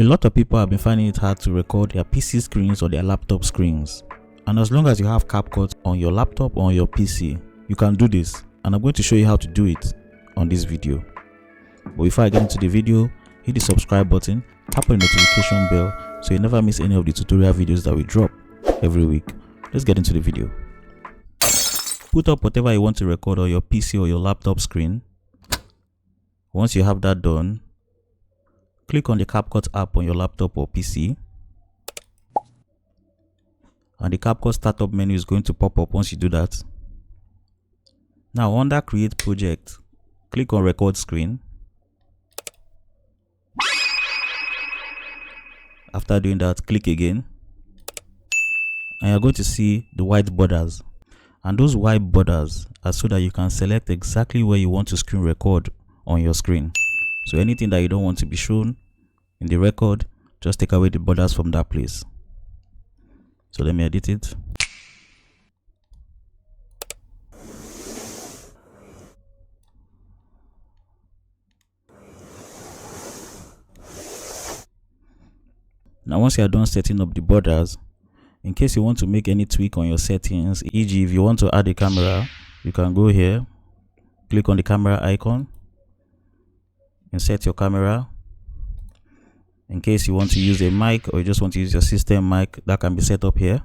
A lot of people have been finding it hard to record their PC screens or their laptop screens. And as long as you have CapCut on your laptop or on your PC, you can do this. And I'm going to show you how to do it on this video. But before I get into the video, hit the subscribe button, tap on the notification bell so you never miss any of the tutorial videos that we drop every week. Let's get into the video. Put up whatever you want to record on your PC or your laptop screen. Once you have that done, click on the CapCut app on your laptop or PC. And the CapCut startup menu is going to pop up once you do that. Now under Create Project, click on Record Screen. After doing that, click again. And you're going to see the white borders. And those white borders are so that you can select exactly where you want to screen record on your screen. So anything that you don't want to be shown in the record, just take away the borders from that place. So let me edit it. Now once you are done setting up the borders, in case you want to make any tweak on your settings, e.g. if you want to add a camera, you can go here, click on the camera icon, insert your camera. In case you want to use a mic or you just want to use your system mic, that can be set up here.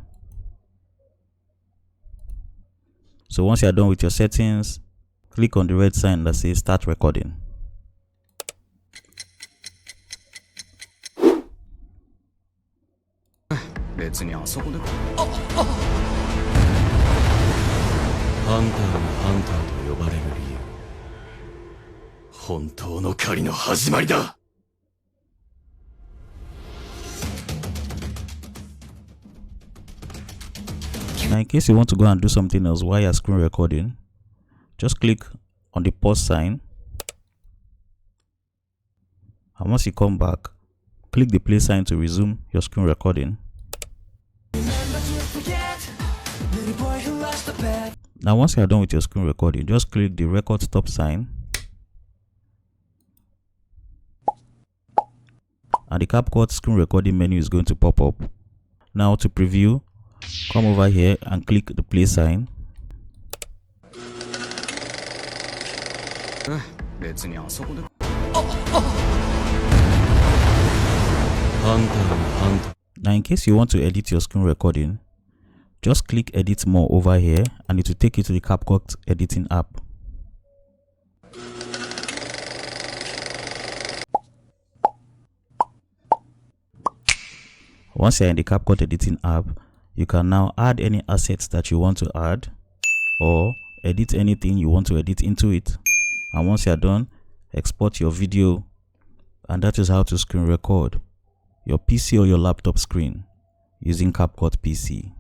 So once you are done with your settings, click on the red sign that says start recording. Now in case you want to go and do something else while you're screen recording, just click on the pause sign, and once you come back, click the play sign to resume your screen recording. Now once you are done with your screen recording, just click the record stop sign, and the CapCut screen recording menu is going to pop up. Now to preview, come over here and click the play sign. Now in case you want to edit your screen recording, just click edit more over here and it will take you to the CapCut editing app. Once you're in the CapCut editing app, you can now add any assets that you want to add or edit anything you want to edit into it. And once you're done, export your video, and that is how to screen record your PC or your laptop screen using CapCut PC.